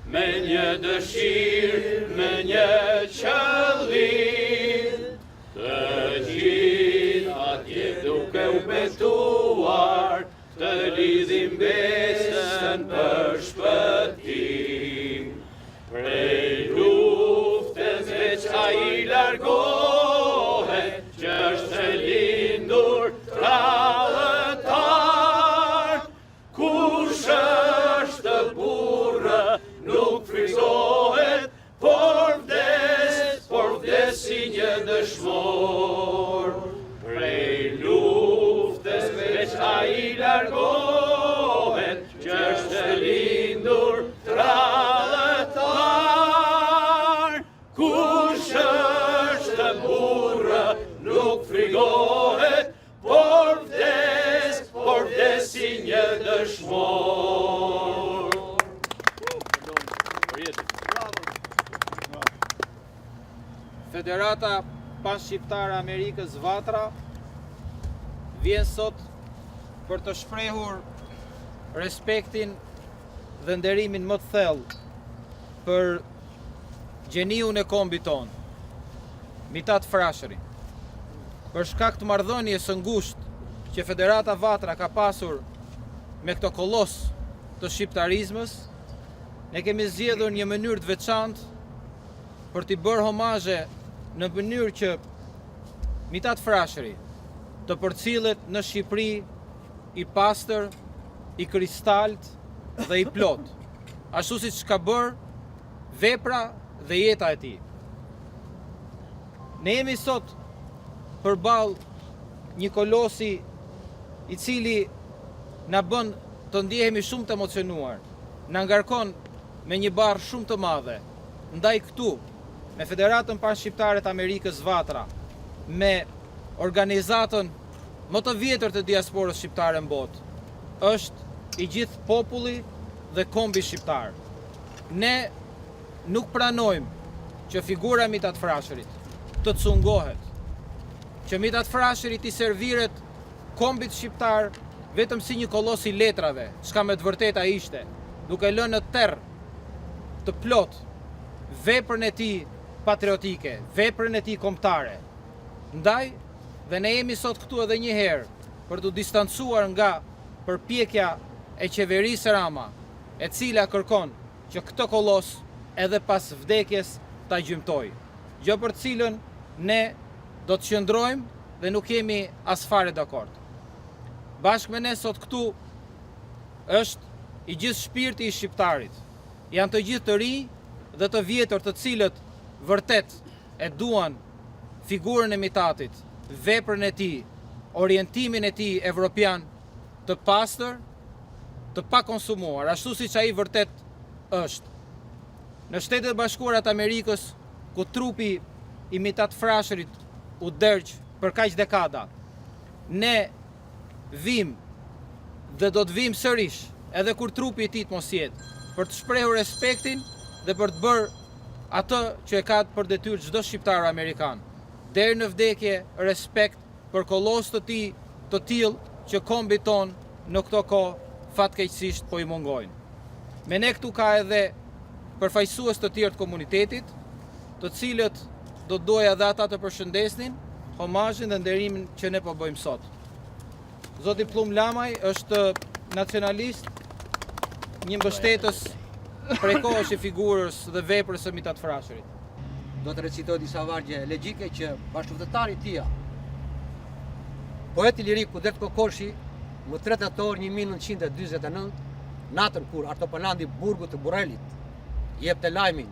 me një dëshirë, me një qëllim, të gjithë atje duke u betuar, të lidhim besën për shpëtim. Prej luftës veç ai largohet, që është lindur tradhëtar. Kush është burra nuk frizohet, por vdes si një dëshmor. Prej luftës veç ai largohet, që është lindur tradhëtar. Kush është burra nuk frigohet, por vdes si një dëshmor. Federata Panshqiptare Amerikës VATRA vjen sot për të shprehur respektin dhe nderimin më të thellë për gjeniun e kombit ton, Mid'hat Frashërin. Për shkak të marrëdhënies së ngushtë që Federata VATRA ka pasur me këto kolos të shqiptarizmës, ne kemi zgjedhur një mënyrë të veçantë për t'i bërë homazhe në mënyrë që Mid'hat Frashëri të përcillet në Shqipëri i pastër, i kristalt dhe i plot, ashtu siç ka bërë vepra dhe jeta e tij. Ne jemi sot përballë një kolosi i cili na bën të ndjehemi shumë të emocionuar, na ngarkon me një barë shumë të madhe. Ndaj këtu, me Federatën Panshqiptare të Amerikës VATRA, me organizatën më të vjetër të diasporës shqiptare në botë, është i gjithë populli dhe kombi shqiptar. Ne nuk pranojmë që figura e Mid'hat Frashërit të cungohet, që Mid'hat Frashërit i serviret kombit shqiptar vetëm si një kolos i letrave, çka me të vërteta ishte, duke lënë në terr të plot veprën e tij patriotike, veprën e tij kombëtare. Ndaj, dhe ne jemi sot këtu edhe një herë për të distancuar nga përpjekja e qeverisë Rama, e cila kërkon që këtë kolos edhe pas vdekjes ta gjymtoj, gjë për cilën ne do të qëndrojmë dhe nuk jemi as fare dakord. Bashkë me ne sot këtu është i gjithë shpirti i shqiptarit. Janë të gjithë të rinj dhe të vjetër të cilët vërtet e duan figurën e Mid'hatit, veprën e tij, orientimin e tij evropian të pastër, të pakonsumuar, ashtu siç ai vërtet është. Në Shtetet e Bashkuara të Amerikës, ku trupi i Mid'hat Frashërit u dërgj për kaq dekada, ne vim dhe do të vim sërish, edhe kur trupi i tij të mos jetë, për të shprehur respektin dhe për të bërë atë që e ka për detyrë çdo shqiptar amerikan. Deri në vdekje, respekt për kolos të tij të tillë që kombi ton në këto kohë fatkeqësisht po i mungojnë. Me ne këtu ka edhe përfaqësues të tjerë të komunitetit, të cilët do doja dhe ata të përshëndesnin homazhin dhe nderimin që ne po bëjmë sot. Zoti Plum Lamaj është nacionalist, një mbështetës prej kohësh i figurës dhe veprës së Mid'hat Frashërit. Do të recitoj disa vargje elegjike që bashkëpunëtari i tij, poeti lirik Kudret Kokoshi, më 3 tetor 1949, natën kur artopëlandi burgut të Burrelit jepte lajmin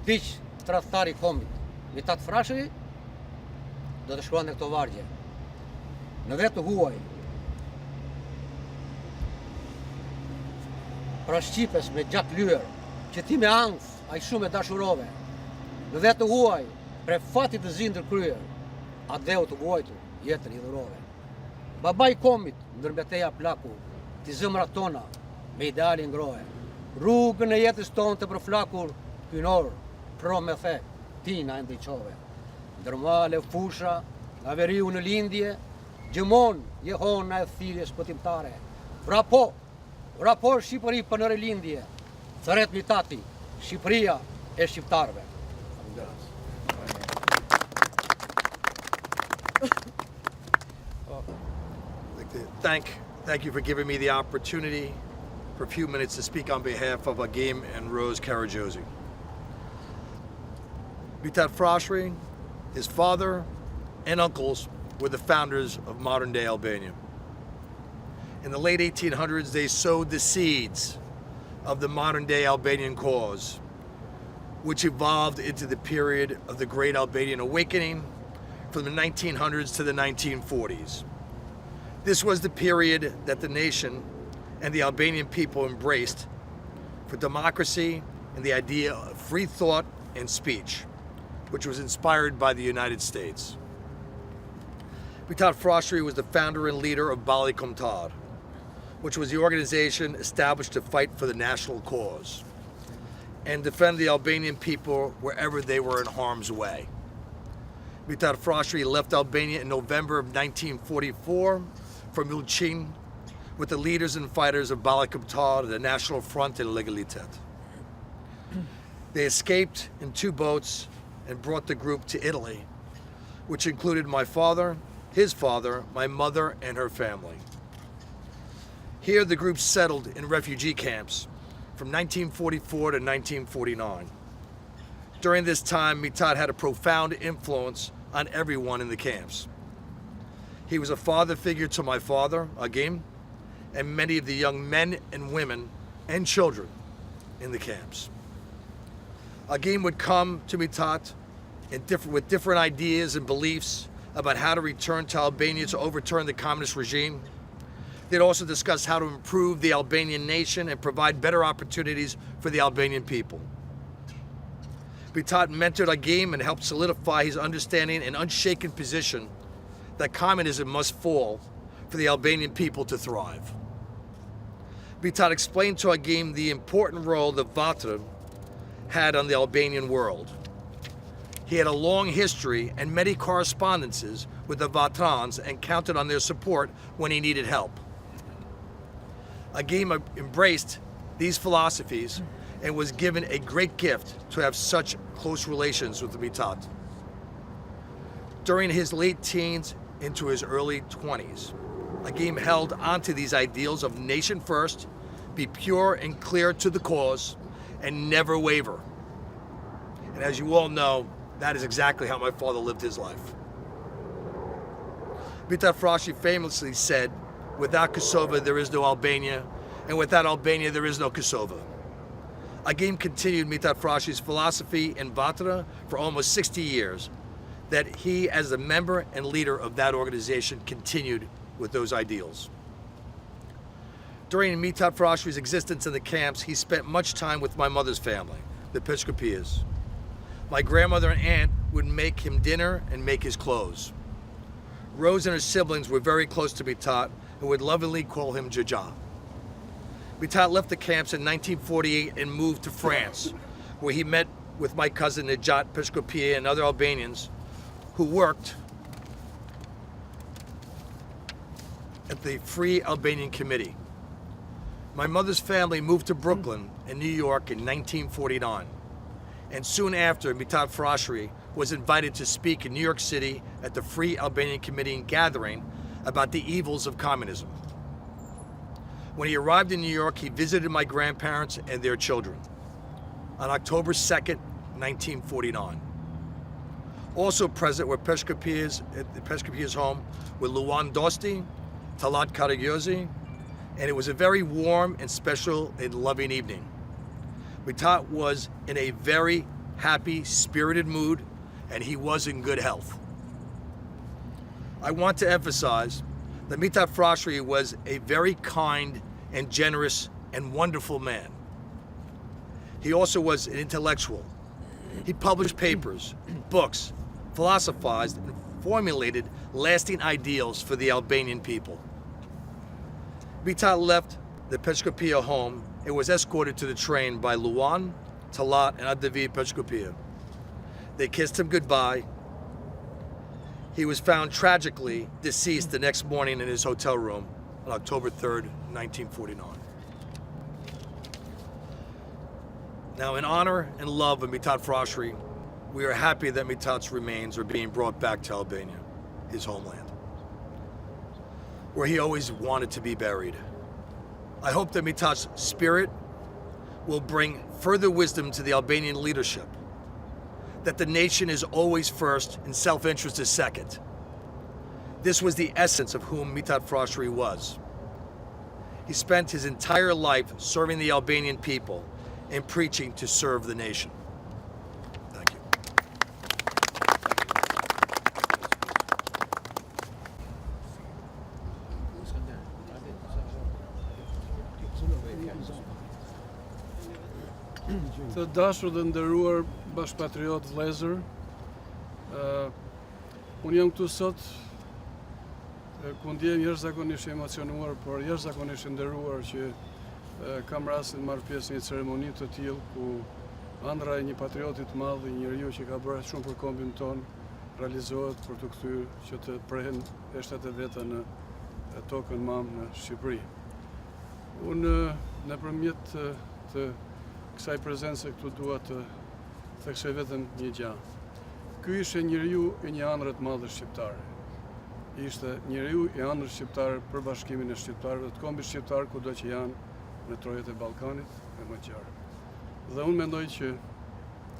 vdiq tradhtari i kombit Mid'hat Frashëri, do të shkruante këto vargje. Në vetë huaj, pra shqipes me gjak lyer, që ti me ankth ai shumë e dashurove. Në vetë huaj, pre fatit të zindër kryer, atë dheu të vuajtur, jetën i dhurove. Baba i kombit, ndër mbeteja plaku, ti zëmrat tona, me ideali ngrohe. Rrugën e jetës tonë të përflakur, hynor, pro me the, ti na e ndriqove. Ndërmale fusha, nga veriu në lindje, gjëmon jehona e thirrjes shpëtimtare. Vrapo Shqipëri për në relindje, Thret Mid'hati, Shqipëria e shqiptarëve. Thank you for giving me the opportunity for a few minutes to speak on behalf of Agim and Rose Karajosi. Mid'hat Frashërin, his father and uncles were the founders of modern-day Albania. In the late 1800s, they sowed the seeds of the modern-day Albanian cause, which evolved into the period of the Great Albanian Awakening from the 1900s to the 1940s. This was the period that the nation and the Albanian people embraced for democracy and the idea of free thought and speech, which was inspired by the United States. Mid'hat Frashërin was the founder and leader of Bali Kombëtar, which was the organization established to fight for the national cause and defend the Albanian people wherever they were in harm's way. Mid'hat Frashërin left Albania in November of 1944 for Mulqin with the leaders and fighters of Bali Kombëtar, the National Front and Legalitet. They escaped in 2 boats and brought the group to Italy, which included my father, his father, my mother, and her family. Here the group settled in refugee camps from 1944 to 1949. During this time, Mid'hat had a profound influence on everyone in the camps. He was a father figure to my father, Agim, and many of the young men and women and children in the camps. Agim would come to Mid'hat with different ideas and beliefs about how to return to Albania to overturn the communist regime. They'd also discuss how to improve the Albanian nation and provide better opportunities for the Albanian people. Mid'hat mentored Agim and helped solidify his understanding and unshaken position that communism must fall for the Albanian people to thrive. Mid'hat explained to Agim the important role that VATRA had on the Albanian world. He had a long history and many correspondences with the Vatrans and counted on their support when he needed help. Agim embraced these philosophies and was given a great gift to have such close relations with the Mid'hat. During his late teens into his early 20s, Agim held onto these ideals of nation first, be pure and clear to the cause, and never waver. And as you all know, that is exactly how my father lived his life. Mid'hat Frashërin famously said, "Without Kosovo, there is no Albania, and without Albania, there is no Kosovo." Agim continued Mid'hat Frashërin's philosophy in VATRA for almost 60 years, that he, as a member and leader of that organization, continued with those ideals. During Mid'hat Frashërin's existence in the camps, he spent much time with my mother's family, the Percjelljes. My grandmother and aunt would make him dinner and make his clothes. Rose and her siblings were very close to Mid'hat and would lovingly call him Jaja. Mid'hat left the camps in 1948 and moved to France, where he met with my cousin Mid'hat Frashërin and other Albanians who worked at the Free Albanian Committee. My mother's family moved to Brooklyn in New York in 1949. And soon after, Mid'hat Frashërin was invited to speak in New York City at the Free Albanian Committee gathering about the evils of communism. When he arrived in New York, he visited my grandparents and their children on October 2nd, 1949. Also present were Percjelljes at the Percjelljes home with Luan Dosti, Talat Karajosi, and it was a very warm and special and loving evening. Mid'hat was in a very happy, spirited mood, and he was in good health. I want to emphasize that Mid'hat Frashërin was a very kind and generous and wonderful man. He also was an intellectual. He published papers, books, philosophized, and formulated lasting ideals for the Albanian people. Mid'hat left the Percjelljes home and was escorted to the train by Luan, Talat, and Adavi Percjelljes. They kissed him goodbye. He was found tragically deceased the next morning in his hotel room on October 3rd, 1949. Now, in honor and love of Mid'hat Frashërin, we are happy that Mid'hat's remains are being brought back to Albania, his homeland, where he always wanted to be buried. I hope that Mid'hat's spirit will bring further wisdom to the Albanian leadership, that the nation is always first and self-interest is second. This was the essence of whom Mid'hat Frashërin was. He spent his entire life serving the Albanian people and preaching to serve the nation. Thank you. Të dashur dhe nderuar bashkëpatriot vëllezër, unë jam këtu sot ku ndjem jashtëzakonisht emocionuar, por jashtëzakonisht i nderuar që kam rastin marrë pjesë në një ceremoni të tillë ku ëndra e një patrioti të madh, një njeriu që ka bërë shumë për kombin ton, realizohet për të kthyer që të prehen eshtet e veta në tokën mamë në Shqipëri. Unë nëpërmjet të kësaj prezence këtu dua të theksoj vetëm një gjë. Ky ishte njeriu i një ëndre të madhe shqiptare. Ishte njeriu i ëndrës shqiptare për bashkimin e shqiptarëve të kombit shqiptar kudo që janë në trojet e Ballkanit e më qarë. Dhe unë mendoj që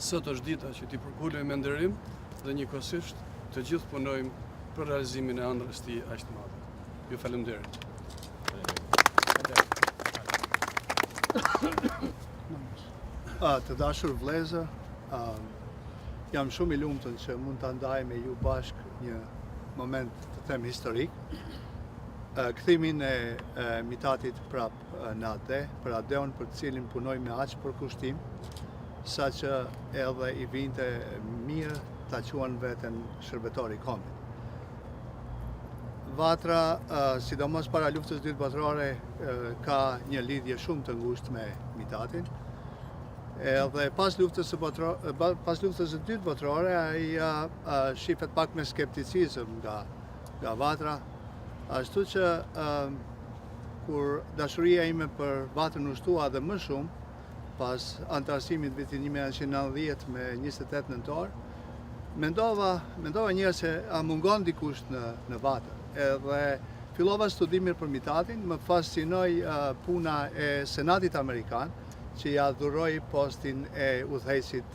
sot është dita që t'i përkulojmë me Nderim dhe njëkohësisht të gjithë punojmë për realizimin e ëndrës tij aq të madhe. Ju falenderoj. Të dashur vëllezër, jam shumë i lumtur që mund ta ndaj me ju bashkë një moment të them historik. Kthimin e Mid'hatit prap në AD, për AD-on për të cilin punoj me aq për kushtim, saqë edhe i vinte mirë ta quan veten shërbetor i kombit. Vatra, sidomos para luftës Dytë Botërore, ka një lidhje shumë të ngushtë me Mid'hatin. Edhe pas luftës së Dytë Botërore, ai shifet pak me skepticizëm nga Vatra, ashtu që kur dashuria ime për Vatrën u shtua dhe më shumë, pas antarësimit vitin 1990 me 28 nëntor, mendova njëherë se a mungon dikush në Vatrë. Edhe fillova studimin për Mid'hatin, më fascinoi puna e Senatit Amerikan, që ja dhuroi postin e udhëheqësit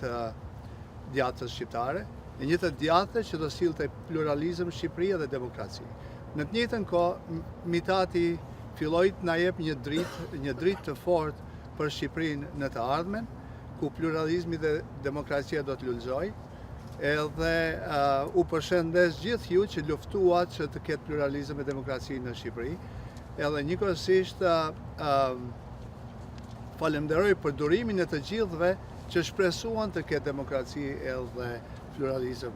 djathtës shqiptare, e një të djathtë që do sillte pluralizëm, Shqipëri dhe demokraci. Në të njëjtën kohë, Mid'hati filloi të na jep një dritë të fortë për Shqipërinë në të ardhmen, ku pluralizmi dhe demokracia do të lullzojë, edhe u përshëndes gjithë ju që luftuat që të ketë pluralizëm e demokraci në Shqipëri, edhe njëkohësisht falenderoj për durimin e të gjithëve që shpresuan të ketë demokraci edhe pluralizëm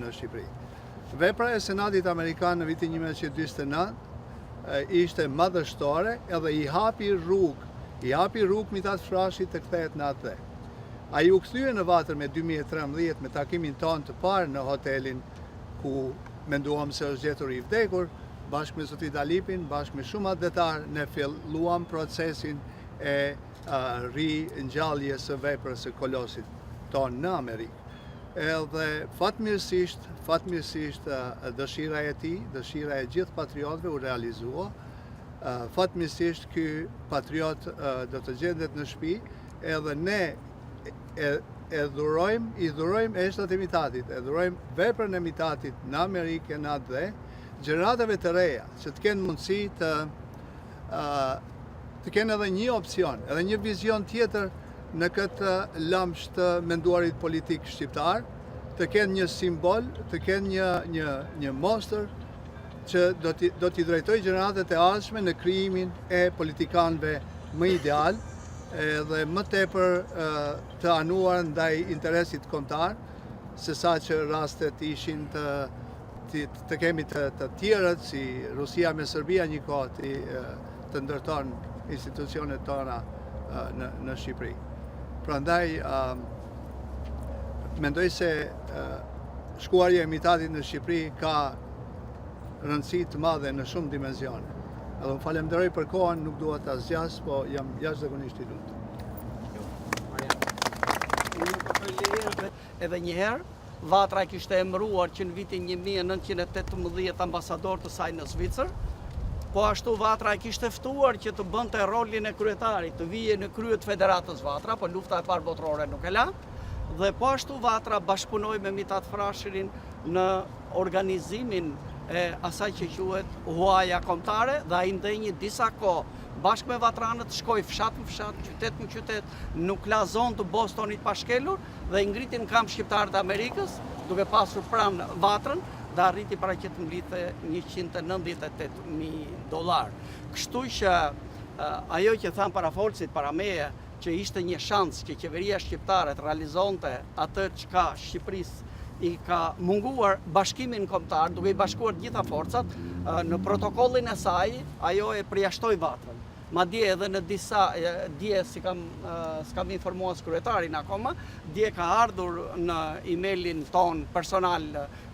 në Shqipëri. Vepra e Senatit Amerikan në vitin 1949 ishte madhështore edhe i hapi rrugë Mid'hat Frashërit të kthehet në AD. Ai u kthye në Vatrë me 2013 me takimin ton të parë në hotelin ku menduam se është gjetur i vdekur, bashkë me zoti Dalipin, bashkë me shumë adhetar, ne filluam procesin e ringjalljes së veprës së kolosit ton në Amerikë. Edhe fatmirësisht dëshira e tij, dëshira e gjithë patriotëve u realizua. Fatmirësisht ky patriot do të gjendet në shtëpi, edhe ne i dhurojmë eshtat e Mid'hatit, e dhurojmë veprën e Mid'hatit në Amerikë, në AD, gjeneratave të reja, që të kenë mundësi të kenë edhe një opcion, edhe një vizion tjetër në këtë lamsh të menduarit politik shqiptar, të kenë një simbol, të kenë një mostër që do t'i drejtoj gjeneratat e ardhshme në krijimin e politikanëve më ideal, dhe më tepër të anuar ndaj interesit kombëtar, sesa që rastet ishin të kemi të tjerët, si Rusia me Serbia një kohë të ndërton institucionet tona në Shqipëri. Prandaj, mendoj se shkuarja e Mid'hatit në Shqipëri ka rëndësi të madhe në shumë dimensione. Edhe më falenderoj për kohën, nuk dua ta zgjas, po jam jashtëzakonisht i lumtur. edhe një herë. Vatra e kishte emëruar që në vitin 1918 ambasador të saj në Zvicër. Po ashtu Vatra e kishte ftuar që të bënte rolin e kryetarit, të vije në krye të Federatës VATRA, po lufta e parë botërore nuk e la. Dhe po ashtu Vatra bashkëpunoi me Mid'hat Frashërin në organizimin e asaj që quhet huaja kombëtare dhe ai ndenjë disa kohë bashkë me vatranët, shkoi fshat në fshat, qytet në qytet, nuk la zonë të Bostonit pa shkelur dhe i ngritin kamp shqiptar të Amerikës, duke pasur pranë Vatrën, dhe arriti para që të mblidhte $198,000. Kështu që ajo që thamë para folësit, para meje, që ishte një shans që qeveria shqiptare të realizonte atë çka Shqipërisë i ka munguar bashkimin kombëtar, duke i bashkuar gjitha forcat, në protokollin e saj, ajo e përjashtoi Vatrën. Madje edhe në disa, dje s'kam informuar kryetarin akoma, dje ka ardhur në emailin ton personal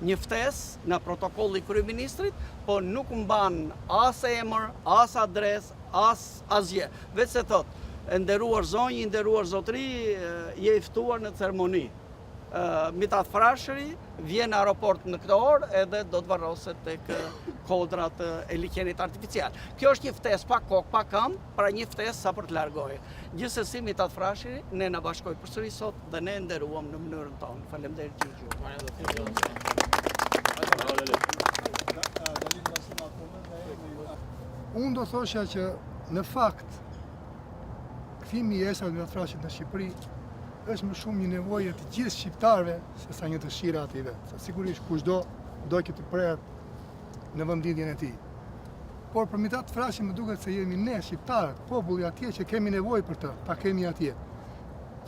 një ftesë në protokolli kryeministrit, po nuk mban as emër, as adres, as asgjë. Vetë se thot, nderuar zonjë, nderuar zotëri, je i ftuar në ceremoni. Mid'hat Frashëri vjen në aeroport në këtë orë edhe do të varroset tek kodrat e liqenit artificial. Kjo është një ftesë pa kokë, pa këmbë, pra një ftesë sa për të largohej. Gjithsesi Mid'hat Frashëri ne na bashkoi përsëri sot dhe ne nderuam në mënyrën tonë. Faleminderit gjithë. Unë do thosha që në fakt kthimi i esave të Mid'hat Frashërit në Shqipëri është më shumë një nevojë të gjithë shqiptarëve se sa një dëshirë aty vetë. Sa sigurisht kushdo do që të prerë në vendindjen e tij. Por për Mid'hat Frashërin më duket se jemi ne shqiptarët, populli atje që kemi nevojë për të, ta kemi atje.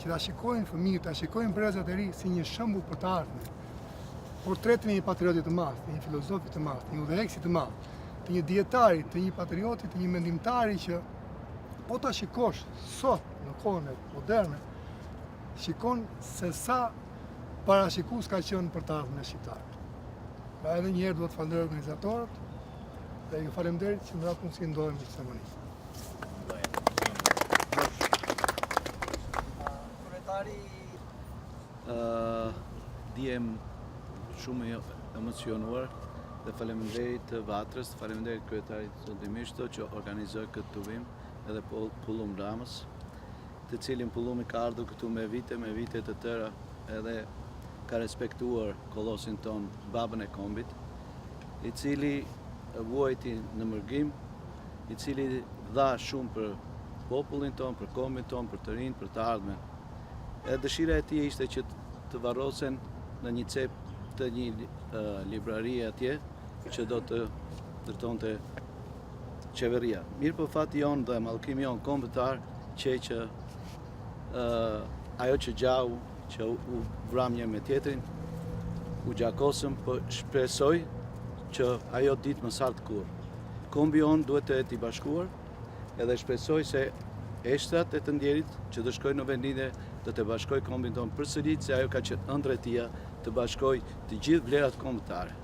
Që ta shikojnë fëmijët, ta shikojnë brezat e ri si një shembull për të ardhmen. Portretin e një patriotit të madh, të një filozofit të madh, të një udhëheqësit të madh, të një dietari, të një patriotit, të një mendimtari që po ta shikosh sot në kohën moderne, shikon se sa parashikus ka qenë për të ardhmen e shqiptarët. Pra edhe një herë do të falenderoj organizatorët dhe ju faleminderit që më dha mundësi ndodhem në ceremoni. Kryetari, Diem shumë emocionuar dhe faleminderit të Vatrës, faleminderit kryetarit Zotërimishto që organizoi këtë tuvim edhe Pullum Ramës, të cilin Pullumi ka ardhur këtu me vite të tëra edhe ka respektuar kollosin ton, babën e kombit, i cili vuajti në mërgim, i cili dha shumë për popullin ton, për kombin ton, për të rinj, për të ardhmen. E dëshira e tij ishte që të varrosen në një cep të një librarie atje që do të ndërtonte qeveria. Mirë po fati jon dhe mallkimi jon kombëtar që ajo që gjau që u vram një me tjetrin, u gjakosëm, po shpresoj që ajo ditë më sartë kur. Kombi on duhet të jetë i bashkuar edhe shpresoj se eshtrat e të ndjerit që të shkojnë në vendine do të bashkoj kombin tonë përsërit se ajo ka qenë ëndra e tija të bashkoj të gjithë vlerat kombëtare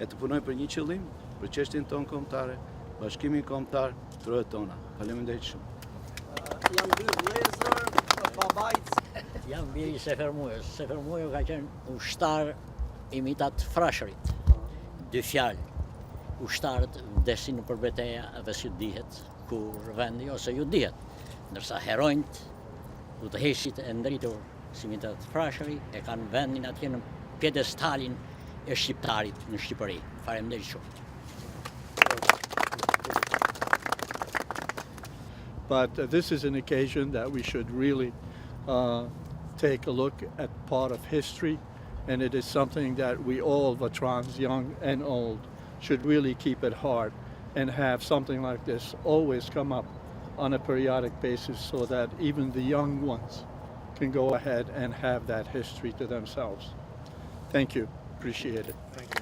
e të punoj për një qëllim, për çështjen tonë kombëtare, bashkimin kombëtar, trojet tona. Faleminderit shumë. janë dy vëllezër, babajt. Jam biri Sefermujës. Sefermujo ka qenë ushtar i Mid'hat Frashërit. Dy fjalë. Ushtarët vdesin në përbeteja dhe si dihet kur vendi ose ju dihet. Ndërsa heronjt, udhëheqësit e ndritur si Mid'hat Frashëri e kanë vendin atje në pjedestalin e shqiptarit në Shqipëri. Faleminderit shumë. But this is an occasion that we should really take a look at part of history, and it is something that we all, Vatrans, young and old, should really keep at heart and have something like this always come up on a periodic basis so that even the young ones can go ahead and have that history to themselves. Thank you. Appreciate it. Thank you.